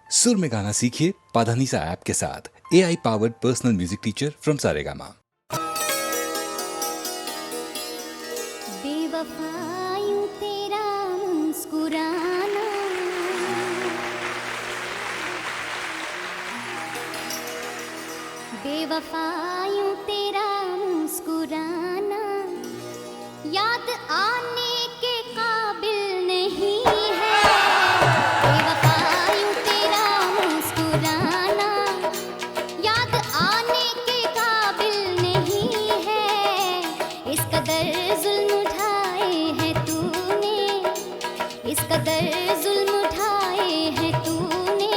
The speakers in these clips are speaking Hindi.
सुर में गाना सीखिए पाधानीसा ऐप के साथ। AI powered personal music teacher from Saregama. बेवफा यूं तेरा मुस्कुराना, बेवफा यूं तेरा मुस्कुराना, याद आने के काबिल नहीं है। बेवफा यूं तेरा मुस्कुराना, याद आने के काबिल नहीं है। इस कदर जुल्म उठाए हैं तूने, इस कदर जुल्म उठाए हैं तूने,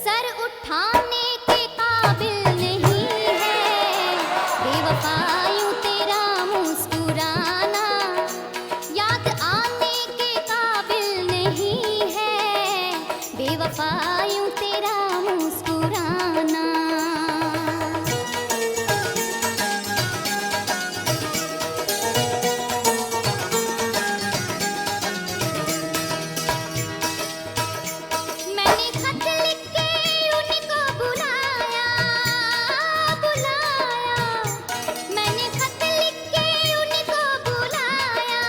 सर उठाने के काबिल नहीं है। बेवफा यूं तेरा मुस्कुराना, याद आने के काबिल नहीं है। बेवफा यूं तेरा मुस्कुराना। मैंने खत लिख के उनको बुलाया, बुलाया। मैंने खत लिख के उनको बुलाया,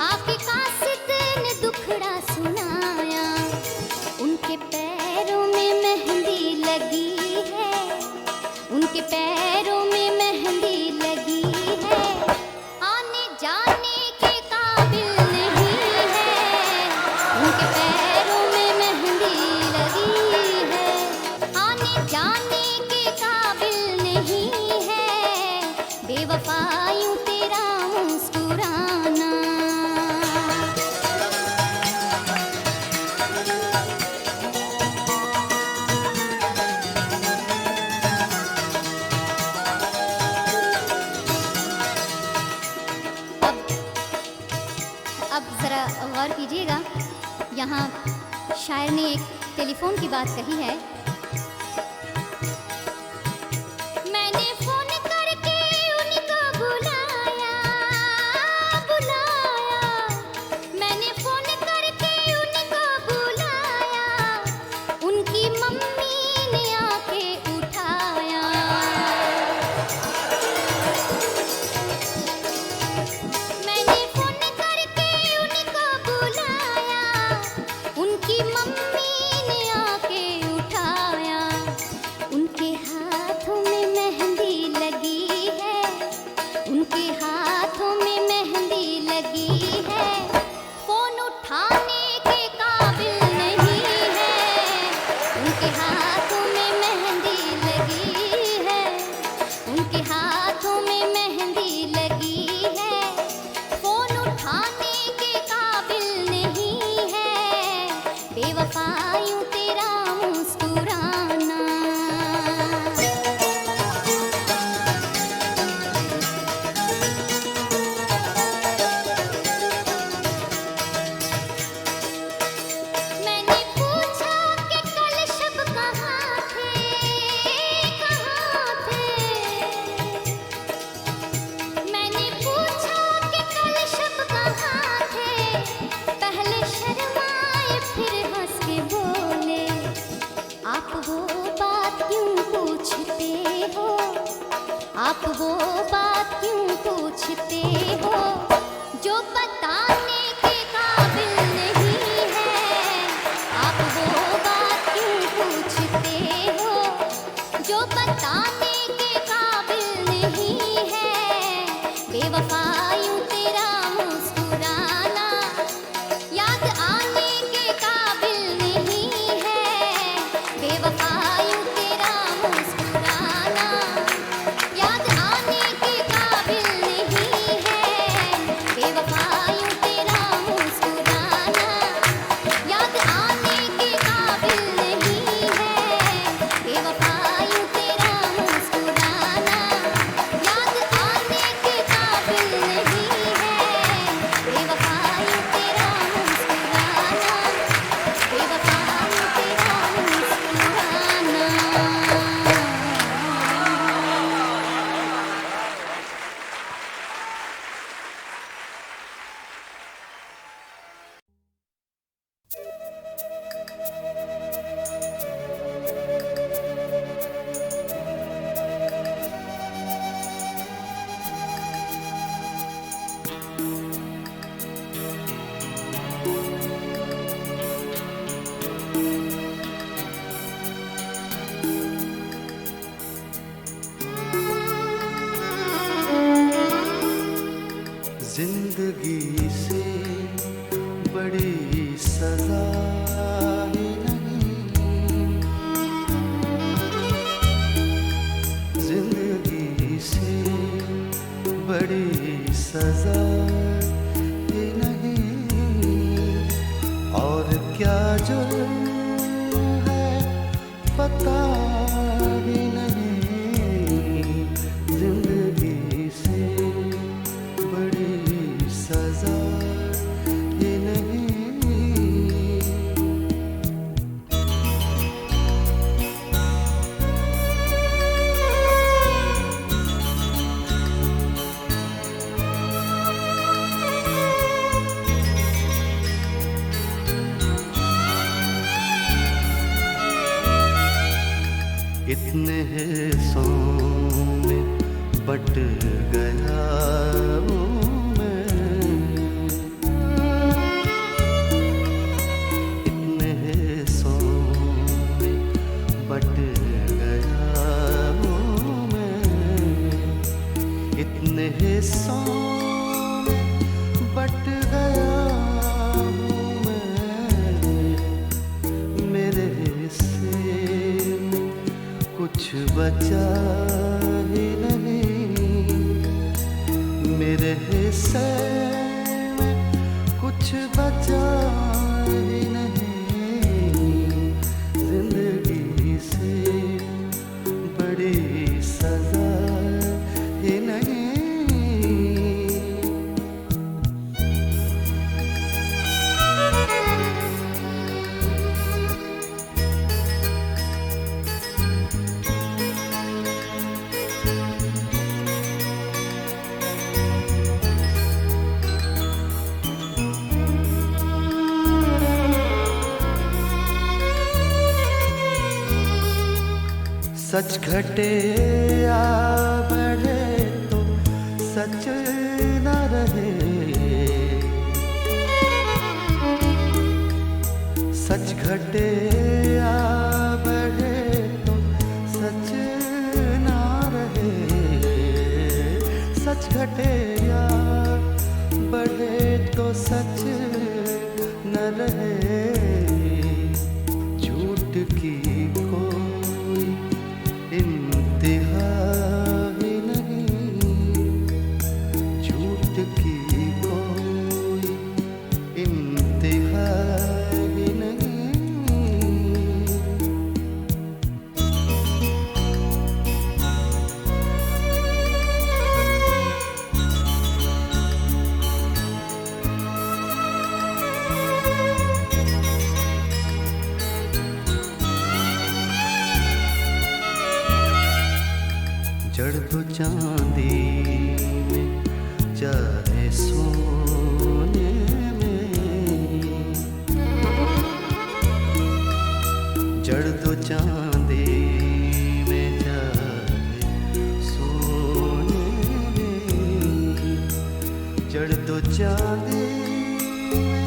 आपके कासिद ने दुखड़ा सुनाया। उनके पैरों में मेहंदी लगी है, उनके पैरों में मेहंदी लगी है। आने जाने के काबिल नहीं है, उनके पैरों में मेहंदी लगी है। आने जाने के काबिल नहीं है। बेवफा यूं तेरा मुस्कुराना। अब ज़रा गौर कीजिएगा, यहाँ शायर ने एक टेलीफोन की बात कही है। मैंने फ़ोन करके उनको बुलाया, बुलाया। मैंने फ़ोन करके उनको बुलाया, उनकी मम्मी ने आके उठाया। मैंने फ़ोन करके उनको बुलाया, उनकी मम्मी ने आके उठाया। उनके हाथों में मेहंदी लगी है, उनके हाथों में मेहंदी लगी है। फ़ोन उठाने के काबिल नहीं है, उनके हाथों में मेहंदी लगी है, उनके हाथों में मेहंदी लगी है। फ़ोन उठाने के काबिल नहीं है। बेवफा यूं तेरा मुस्कुराना। मैंने पूछा कि कल शब कहाँ थे, कहाँ थे। मैंने पूछा कि कल शब कहाँ थे। पहले शर्माए फिर हंस के बोले, आप वो बात क्यों पूछते हो, आप वो बात क्यों पूछते हो, जो बताने के काबिल नहीं है। आप वो बात क्यों पूछते हो, जो बताने के काबिल नहीं है। बेवफा यूं तेरा मुस्कुराना, याद आने के काबिल नहीं है। बेवफा यूं तेरा मुस्कुराना, याद आने के काबिल नहीं है। बेवफा यूं तेरा जुर्म है पता ही नहीं, जिंदगी से बड़ी सजा ये नहीं। इतने हिस्सों में बट गया हूँ मैं, इतने हिस्सों में बट गया हूँ मैं, इतने हिस्सों में बट गया हूँ मैं, मेरे हिस्से कुछ बचा ही नहीं, मेरे हिस्से में कुछ बचा ही नहीं, जिंदगी से बड़ी सजा ही नहीं। सच घटे या बढ़े तो सच न रहे, सच घटे या बढ़े तो सच न रहे, सच घटे या बढ़े तो सच न रहे, झूठ की कोई इंतहा ही नहीं, झूठ की कोई इंतहा ही नहीं। जड़ दो चांदी में चाहे सोने में, जड़ दो चांदी में चाहे सोने में, जड़ दो चांदी में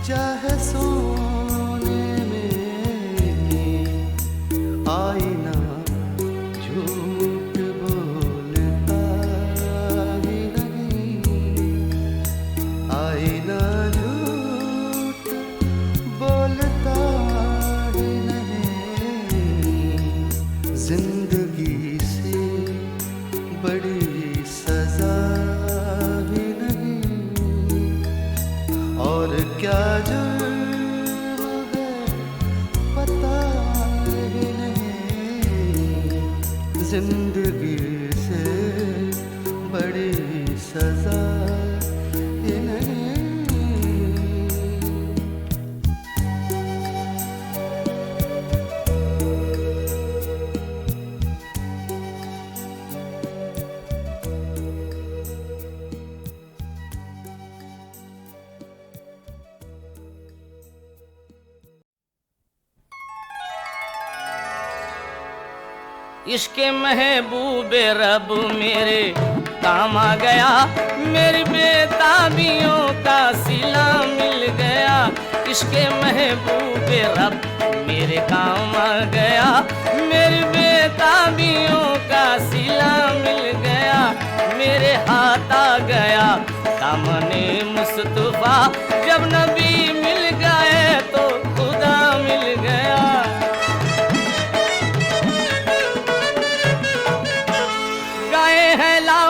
चाहे सोने में, आईना झूठ बोलता ही नहीं, आईना झूठ बोलता ही नहीं, जिंदगी से बड़ी सजा ही नहीं, और क्या जुर्म है पता ही नहीं, जिंदगी से बड़ी सजा ही नहीं। इश्के महबूबे रब मेरे काम आ गया, मेरी बेताबियों का सिला मिल गया। इश्के महबूबे रब मेरे काम आ गया, मेरी बेताबियों का सिला मिल गया। मेरे हाथ आ गया दामने मुस्तफा, जब नबी मिल गए तो खुदा मिल गया।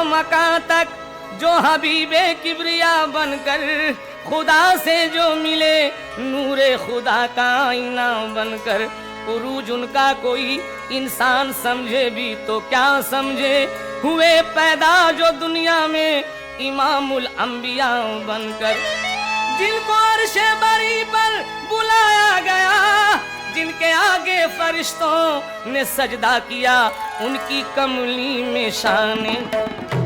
मकां तक जो हबीबे किबरिया बनकर खुदा से जो मिले, नूरे खुदा का आईना बनकर। उरूज उनका कोई इंसान समझे भी तो क्या समझे, हुए पैदा जो दुनिया में इमामुल अंबिया बनकर। जिनको अर्शे बरी पर बुलाया गया, जिनके आगे फरिश्तों ने सजदा किया, उनकी कमली में शान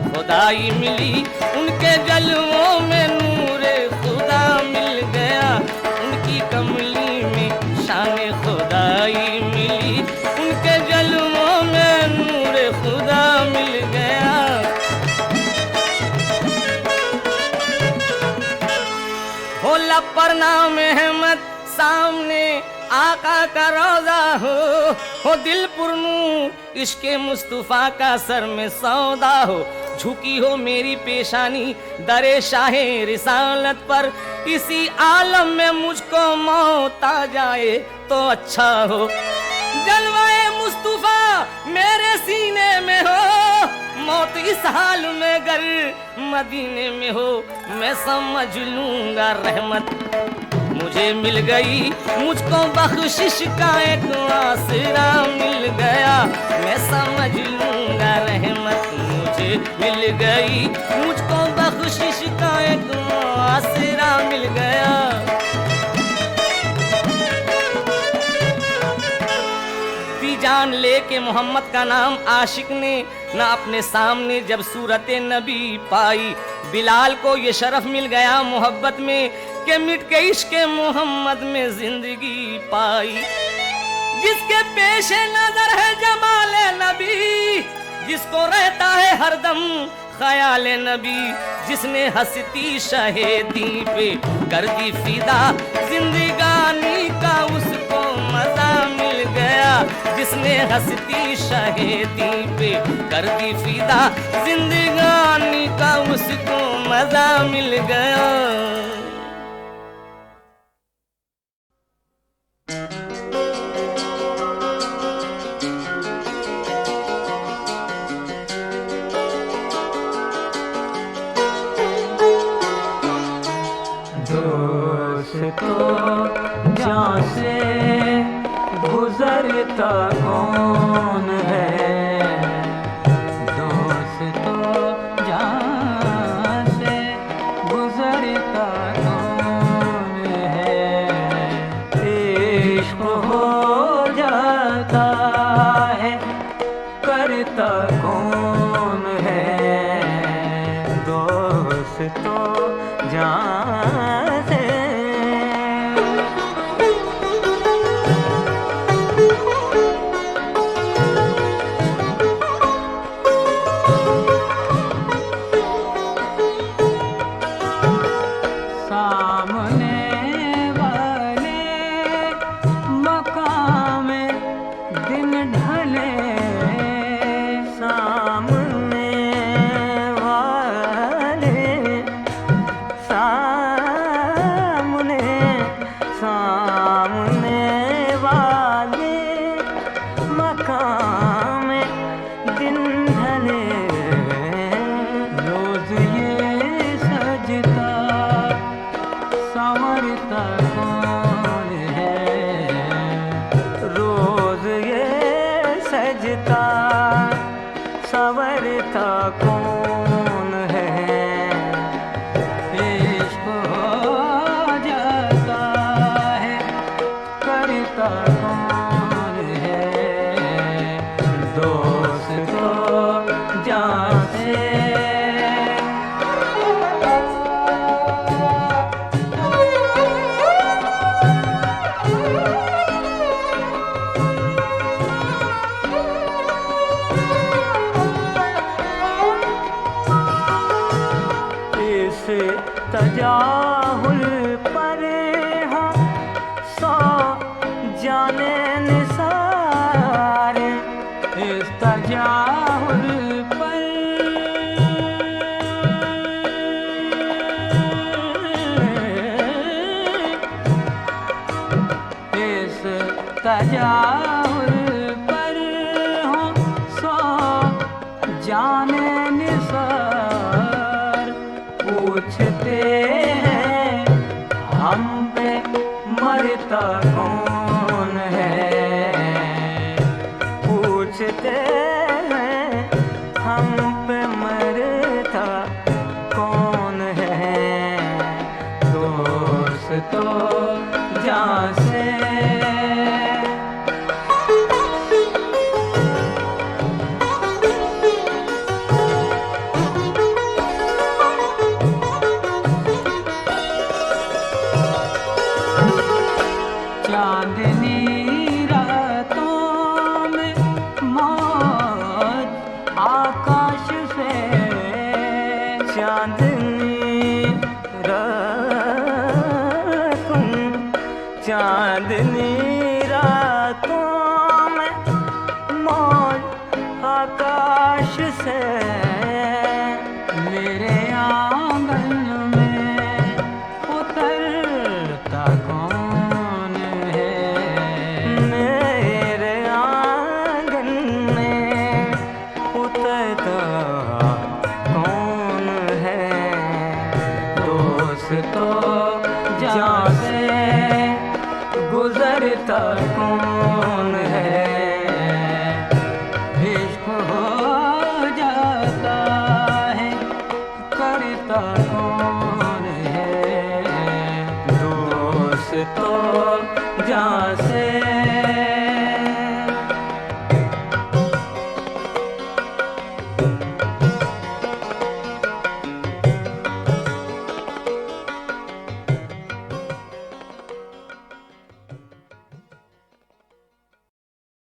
खुदाई मिली, उनके जलवों में नूरे खुदा मिल गया। उनकी कमली में शान खुदाई मिली, उनके जलवों में नूरे खुदा मिल गया। हो लब पर नाम अहमद, सामने आका का रोजा हो दिल पुरनूर इश्के मुस्तफा का सर में सौदा हो। झुकी हो मेरी पेशानी दरे शाहे रिसालत पर, इसी आलम में मुझको मौत आ जाए तो अच्छा हो। जलवाए मुस्तफा मेरे सीने में हो, मौत इस हाल में गर मदीने में हो, मैं समझ लूंगा रहमत मुझे मिल गई। मुझको बख्शिश का एक आसरा मिल गया, मैं समझ लूंगा रहमत मुझे मिल गई। मुझको बख्शिश का एक आसरा मिल गया। दी जान लेके मोहम्मद का नाम आशिक ने ना अपने सामने जब सूरत नबी पाई, बिलाल को ये शरफ मिल गया मोहब्बत में कि मिट के इश्क़े मोहम्मद में जिंदगी पाई। जिसके पेशे नजर है जमाले नबी, जिसको रहता है हरदम ख्याले नबी, जिसने हंसती शहेदी पे कर दी फिदा, जिंदगानी का उसको मजा मिल गया। जिसने हंसती शहेदी पे कर दी फिदा, जिंदगानी का उसको मजा मिल गया। जान से गुजरता कौन है, दोस्त जान से गुजरता कौन है। इश्क हो जाता है करता कौन है, दोस्त जान से। सवरता कौन है, इश्क हो जाता है करता कौन है, दोस्त तो जान से। तजाहुल पर हाँ 100 जाने निसार, इस तजाहुल पर इस तजाहुल पर हाँ 100 जाने निसार। पूछते हैं हम पे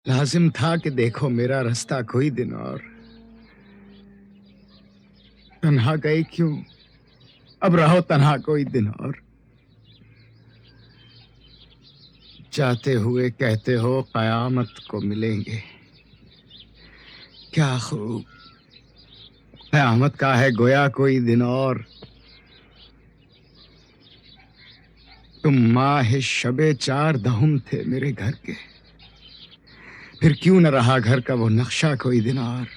लाजिम था कि देखो मेरा रास्ता कोई दिन और तन्हा गए क्यों, अब रहो तन्हा कोई दिन और। जाते हुए कहते हो कयामत को मिलेंगे, क्या खूब कयामत का है गोया कोई दिन और। तुम माह शबे चार दहुम थे मेरे घर के, फिर क्यों न रहा घर का वो नक्शा कोई दिन और।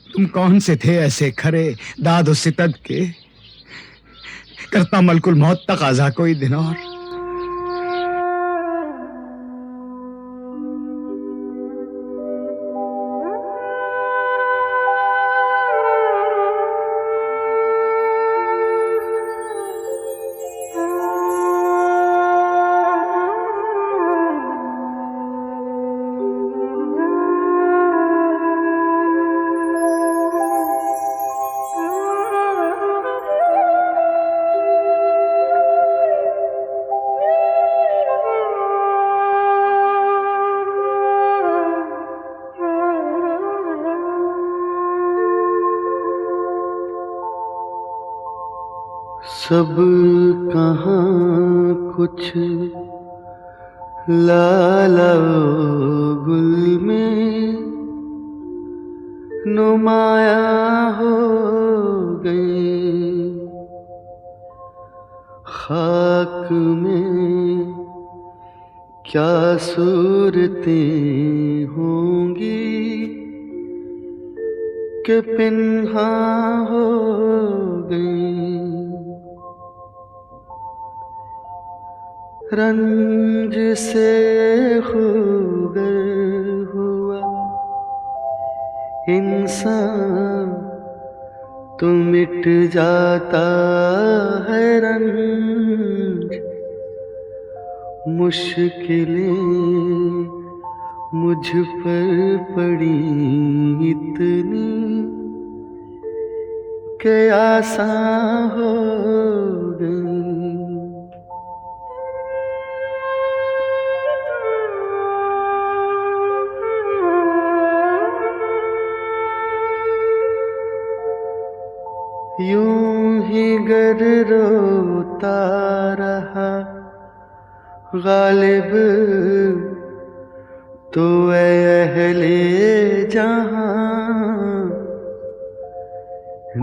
तुम कौन से थे ऐसे खरे दाद सितद के, करता मलकुल मौत तकाजा कोई दिन और। सब कहाँ कुछ लाला गुल में नुमाया हो गए, खाक में क्या सूरतें होंगी कि पिन्हा हो गई। रंज से खुगर हुआ इंसान तो मिट जाता है रंज, मुश्किलें मुझ पर पड़ी इतनी कि आसान हो गई। यूं ही गर रोता रहा गालिब तो ऐ अहले जहां,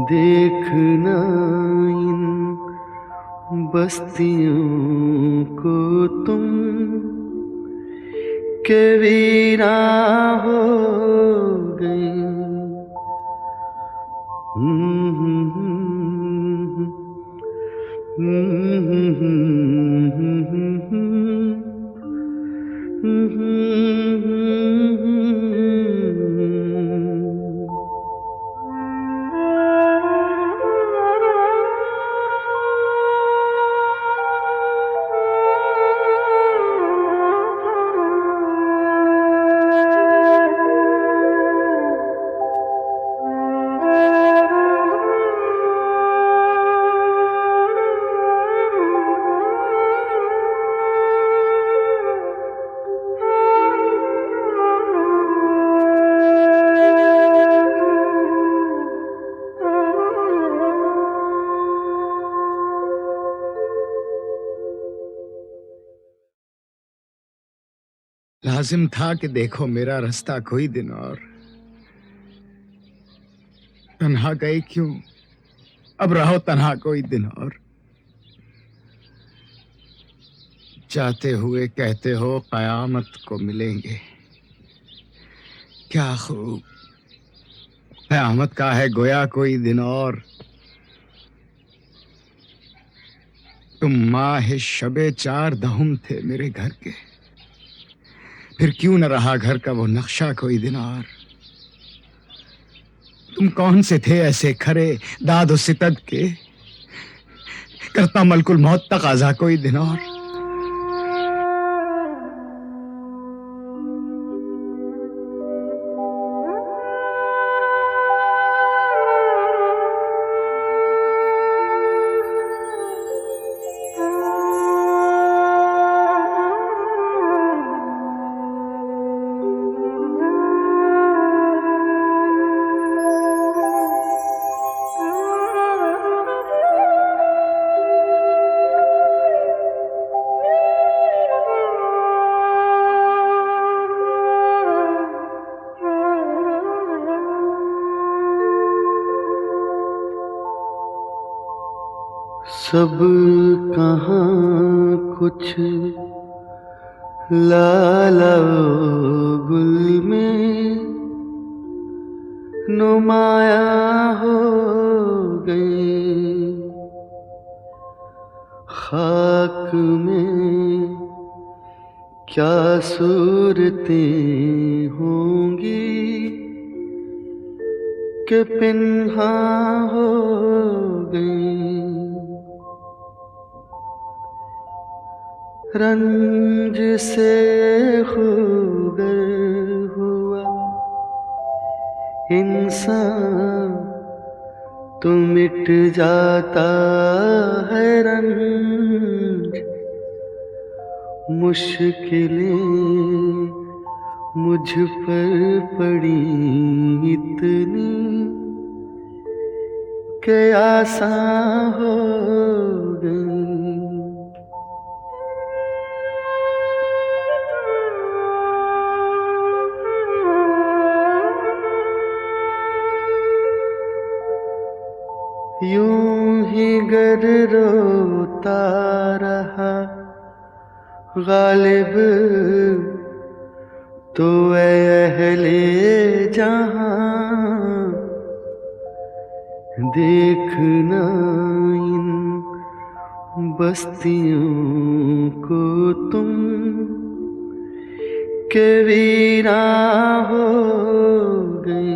देखना इन बस्तियों को तुम के वीरा हो गई। लाजिम था कि देखो मेरा रास्ता कोई दिन और तन्हा गए क्यों, अब रहो तन्हा कोई दिन और। जाते हुए कहते हो कयामत को मिलेंगे, क्या खूब कयामत का है गोया कोई दिन और। तुम माह शबे चार दहुम थे मेरे घर के, फिर क्यों न रहा घर का वो नक्शा कोई दिन और। तुम कौन से थे ऐसे खरे दाद सितद के, करता मलकुल मौत तकाजा कोई दिन और। सब कहाँ कुछ लाला गुल में नुमाया हो गए, खाक में क्या सूरतें होंगी कि पिन्हा हो गई। रंज से खुगर हुआ इंसान तो मिट जाता है रंज, मुश्किलें मुझ पर पड़ी इतनी कि आसान हो गई। यूं ही गर रोता रहा गालिब तो अहले जहां, देखना इन बस्तियों को तुम के वीरा हो गई।